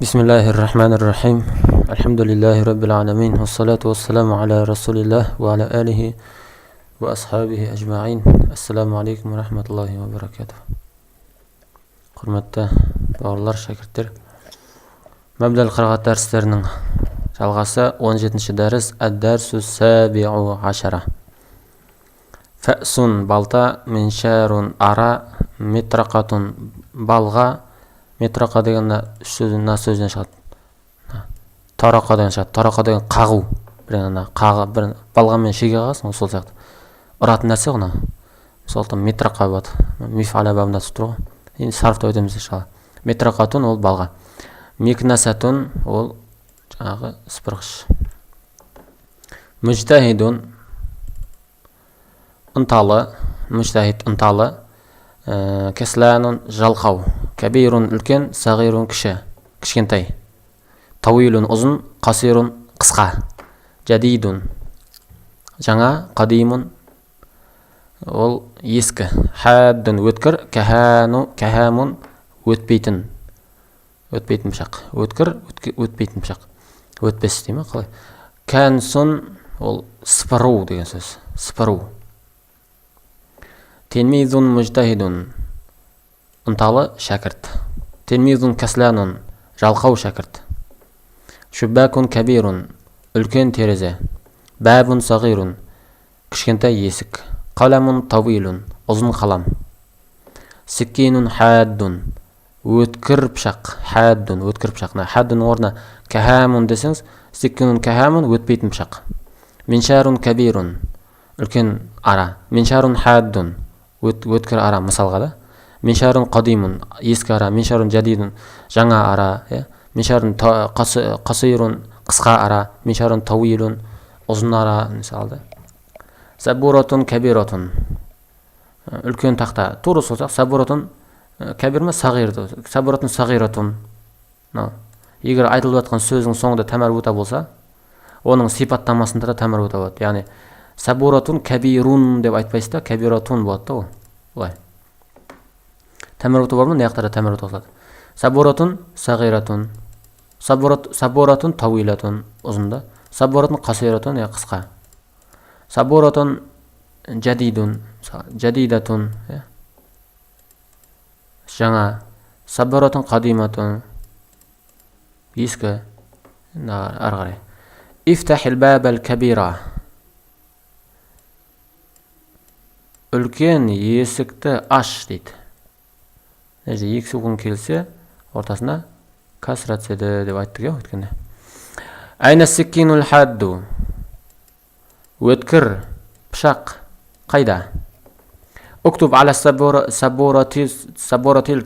Bismillahirrahmanirrahim. Alhamdulillahi rabbil alamin. Wassalatu wassalamu ala rasulillah wa ala alihi wa ashabihi ajma'in. Assalamu alaikum wa rahmatullahi wa barakatuh. Hurmatli bауырлар, шәкірттер. Мәбдәл қырағат дәрістерінің жалғасы 17-ші дәріс әд-дәрсу сәбиу ашара. Фәсун балта, миншарун ара, митрақатун балға. Метрақа деген сөзден шығады. Тарақа деген шығады. Тарақа деген қағу. Бір балғамен шеге қағасың, сол сияқты. Ұратын нәрсе ғына. Солтан метрақа болады. Мифаля бабында тұр ғой. Енді сарфта өтеміз иншалла. Метрақатун ол балға. Микнасатун ол жаңағы сыпырғыш. Мужтахидун ынталы, мужтахид ынталы. Кесланун жалқау. Кабирун үлкен, сағирун кіші, кішкентай. Тауилун ұзын, қасирун қысқа. Жадидун жаңа, қадимун ол ескі. Хаддун өткір, кахамун өтпейтін. Өтпейтін пышақ. Өткір, өтпейтін пышақ. Өтпес дейме қалай? Кәнсун ол сыпыру деген сөз. Сыпыру. Тенмизун мужтахидун ынталы шәкірт. Тенмизун касланун жалқау шәкірт. Шуббакун кабирун үлкен терезе. Бабун сағирун кішкентай есік. Қаламун тавилун ұзын қалам. Сиккинун хаддун өткір пышақ. Хаддун өткір пышақ. Хаддун орнына кахамун десеңіз, сиккинун кахамун өтпейтін пышақ. Миншарун кабирун үлкен ара. Миншарун хаддун өткір ара мысалға да. Миншарун қадимун ескі ара. Миншарун жадидун жаңа ара. Миншарун қасирун қысқа ара. Миншарун тауилун ұзын ара мысалда. Сабуратун кабиратун үлкен тақта. Тура сол сияқты. Сабуратун кабир ма сағир. Сабуратун сағиратун. Егер айтылып жатқан сөздің соңында тәмәрбута болса, оның сипаттамасында да тәмәрбута болады. Яғни сабуратун кабирун деп айтпайсыз да, кабиратун болады да ол. Олай. Тәмәрбута бар ма? Не жақтарда тәмәрбута болады? Сабуратун сағиратун. Сабуратун тауилатун ұзында. Сабуратун қасиратун қысқа. Сабуратун жадидун, жадидатун жаңа. Сабуратун қадиматун ескі. Ары қарай. Ифтахил бабал кабира. Үлкен есікті аш дейді. Екі суғын келсе, ортасына касра түседі деп айттық өткенде. Айна сиккинул хадду. Өткір пышақ қайда? Уктуб аля сабуратил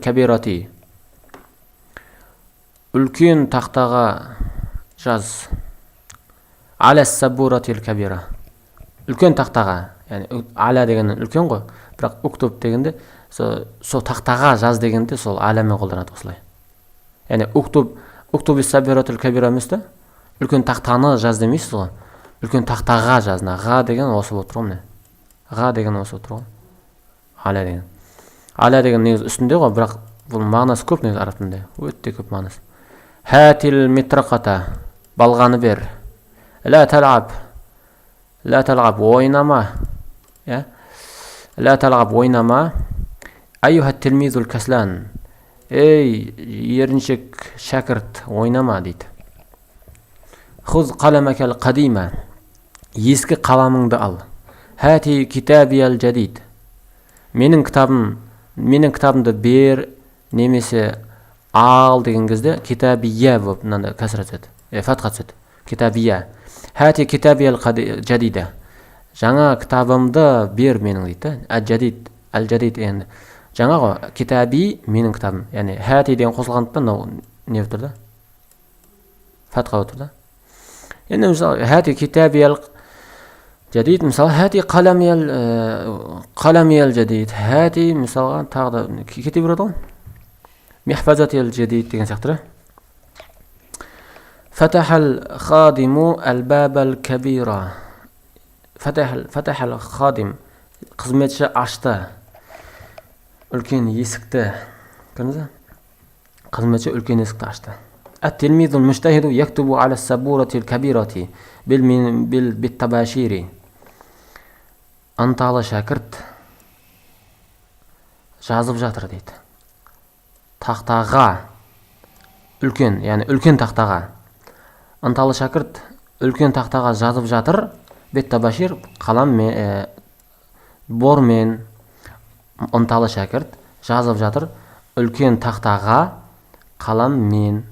кабирати. Үлкен тақтаға жаз. Аля сабуратил кабира. Үлкен тақтаға. Аля деген үлкен ғой. Бірақ уктуб дегенде сол тақтаға жаз дегенде сол алямен қолданады осылай. Яғни уктуб сабуратил кабира емес та. Үлкен тақтаны жаз демейсіз ғой. Үлкен тақтаға жазна. Ға деген осы болып тұр ғой. Ға деген осы болып тұр ғой. Аля деген. Аля деген негіз үстінде ғой, бірақ бұл мағынасы көп негіз араб тілінде. Өте көп мағынасы. Хатил митрақата. Балғаны бер. Ла талаб. Ла талаб ойнама. Ла талаб ойнама. Айюха тилмизул каслан. Ей, еріншек шәкірт ойнама дейді. Хуз қаламакал қадима. Ескі қаламыңды ал. Хати китабиял жадид. Менің кітабымды бер немесе ал деген кезде китабия болып мынандай кәсір түседі. Фатха түседі. Китабия. Хати китабиял жадида. Жаңа кітабымды бер менің дейді. Әл-жадид. Әл-жадид енді. Жаңа ғой, китаби менің кітабым. Яғни хати деген қосылғандықтан не өтір да? Фатха өтір да? Енді мысалы, хати китабиял жадид, мысалы, хати қаламиял жадид. Хати, мысалға, тағы да кете береді ғой? Михфазатиял жадид деген сияқты. Фатахал хадиму әл-бабал кабира. Фатахал хадим. Қызметші ашты. Үлкен есікті. Көрдіңіз бе? Қызметші үлкен есікті ашты. التلميذ المجتهد يكتب على السبورة الكبيرة بالطباشير. Ынталы шәкірт жазып жатыр дейді. Тақтаға, үлкен, яғни үлкен тақтаға. Ынталы шәкірт үлкен тақтаға жазып жатыр. Беттабашир, қаламмен, бормен. Ынталы шәкірт жазып жатыр үлкен тақтаға қаламмен.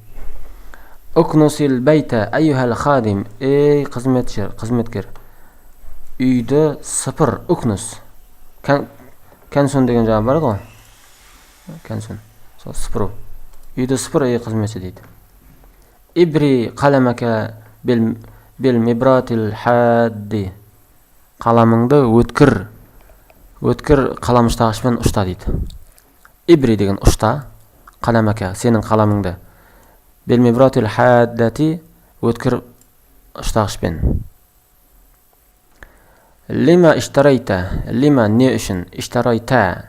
Uknusil бәйті әйюхәл хадим. Ей қызметкер, үйді сыпыр. Uknus. Кәнсун деген жаңа бар ғой. Кәнсун. Сол сыпыру. Үйді сыпыр, ей қызметші дейді. Ибри қаламака бел мибратил хадди. Қаламыңды өткір қаламыштағышпен ұшта дейді. Ибри деген ұшта, қаламака, сенің қаламыңды. Бел мибратил хаддати, өткір ұштағышпен. Лима иштарайта, лима не үшін, иштарайта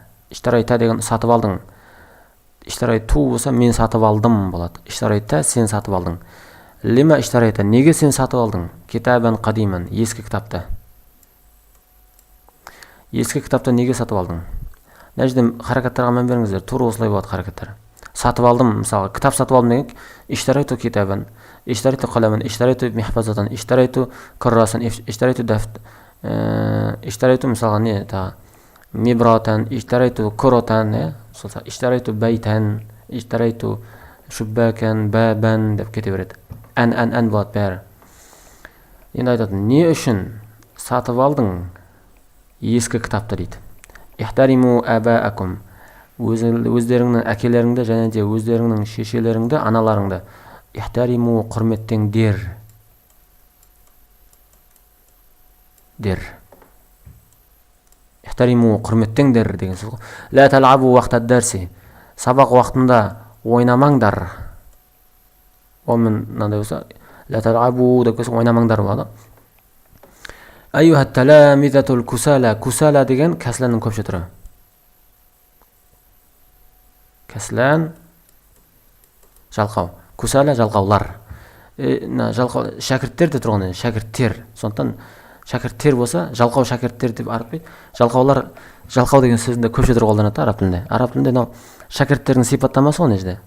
деген сатып алдың. Иштарайту болса мен сатып алдым болады. Иштарайта сен сатып алдың. Лима иштарайта, неге сен сатып алдың? Китабан қадиман, ескі кітапты. Ескі кітапты неге сатып алдың? Нәжден харакаттарға мән беріңіздер, тура осылай болады харакаттар. Сатып алдым, мысалы, кітап сатып алдым деген, иштарайту китабан, иштарайту қаламан, иштарайту михфазатан, иштарайту куррасан, иштарайту дафт, иштарайту мысалға не тағы, мибратан, иштарайту куротан, иштарайту бәйтан, иштарайту шуббакан, бәбән деп кете береді. Ән болады бәрі. Енді айтады, не үшін сатып алдың ескі кітапты дейді. Ихтариму әбәәкум, өздеріңнің әкелеріңді және де өздеріңнің шешелеріңді, аналарыңды. Ихтариму құрметтеңдер. Ихтариму құрметтеңдер деген сөз ғой. Ла талабу уақыт дәрси, сабақ уақытында ойнамаңдар. Омен мынандай болса, ла талабу деп келсе ойнамаңдар болады. Айюхат таламизатул кусала, кусала деген кәсләннің көпше түрі. Кәслән жалқау, кусала жалқаулар. Жалқау шәкірттер де тұрғаны, шәкірттер. Сондықтан шәкірттер болса, жалқау шәкірттер деп арып дейді. Жалқаулар, жалқау деген сөзінде көпше түрі қолданады араб тілінде. Араб тілінде мынау шәкірттердің сипаттамасы ғой нежде.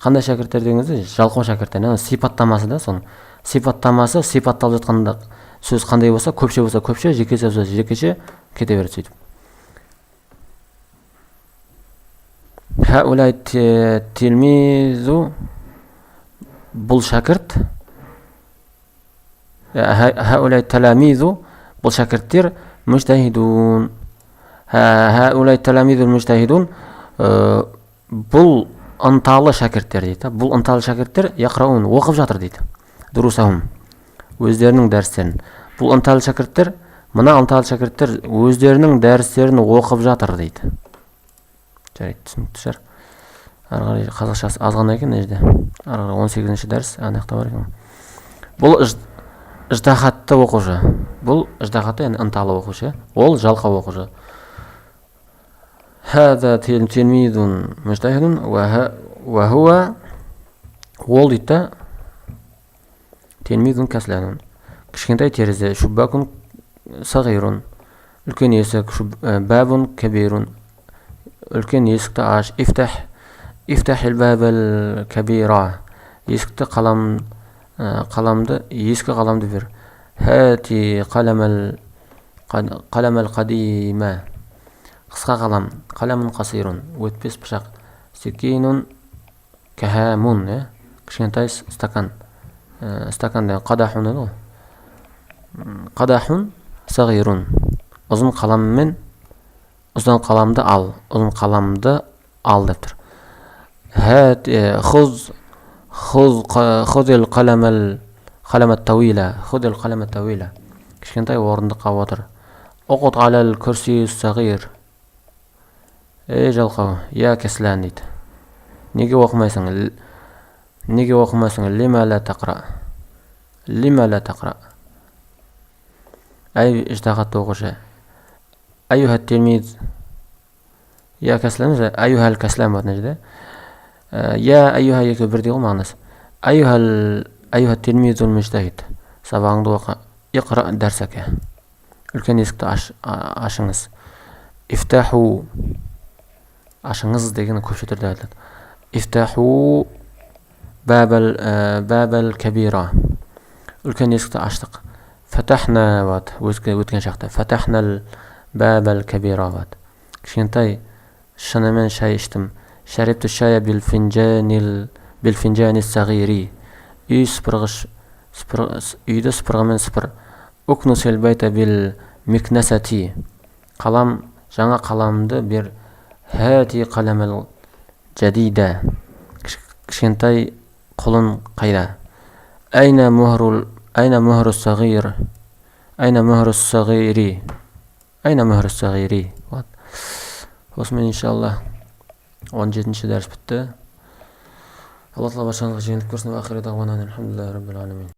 Қандай шәкірттер дегенде жалқау шәкірттер. Сипаттамасы да соның. Сипаттамасы сипатталып жатқанда сөз қандай болса, көпше болса көпше, жекеше болса жекеше кете береді сөйтіп. Хаулай тилмизу, бұл шәкірт. Хаулай таламизу, бұл шәкірттер. Мужтахидун. Хаулай таламизу мужтахидун, бұл ынталы шәкірттер дейді. Бұл ынталы шәкірттер яқраун, оқып жатыр дейді. Дұрусахум, өздерінің дәрістерін. Бұл ынталы шәкірттер, мына ынталы шәкірттер өздерінің дәрістерін оқып жатыр дейді. Жарайды, түсінікті шығар. Арғары қазақшасы азғана екен нежде. Арғары 18-ші дәріс анақта бар екен. Бұл ыждахатты оқушы. Бұл ыждахатты, яғни ынталы оқушы. Ол жалқау оқушы. Хаза тилмизун мужтахидун ва хуа, ол дейді тилмизун кәсләнун. Кішкентай терезе, шуббакун сағирун, үлкен есік, бәбун кәбирун, үлкен есікті аш, ифтах бәбіл кәбира, есікті қаламды, ескі қаламды бер. Хәти қаламәл қадима, қысқа қалам, қаламын қасирун, өтпес пышақ, секейнун кәхәмун, кішкентай стакан, стаканда қадахун еді ғой. Қадахун сағирун, ұзын қаламмен, ұзын қаламды ал, ұзын қаламды ал деп тұр. Худил қаламат тауила, кішкентай орындыққа отыр. Оқыт алал күрси сағир, ей жалқау, я кәслән дейді. Неге оқымайсың? Лима ла тақра. Ай іждағатты оқушы. Айюхат телмиз, я кәслән, айюхал кәслән бат нәжді. Я айюха екі бірдей ғой мағынасы. أيها التلميذ المجتهد. Сабағыңды оқы. اقرأ درسك. Үлкен есікті ашыңыз. Ифтаху. Ашыңыз деген көпше түрде айтылады. Ифтаху бабал кабира. Үлкен есікті аштық. Фатахна бат. Өткен шақта. Фатахнал бабал кабира бат. Кішкентай шынымен шай іштім. Шарибту шая بالفنجان الصغير. Үйді сыпырғымен сыпыр. Укнус البيت بالمكنسة. Жаңа қаламды бер. Хати қаламал جديدة. Кішкентай құлын қайда? أين مهر الصغير. أين مهر الصغير. أين مهر الصغير. Осымен иншалла 17-ші дәріс бітті. Алла тағала баршаңызға жеңілдік берсін. Ва ахиру дағуана алхамдулиллахи раббил аламин.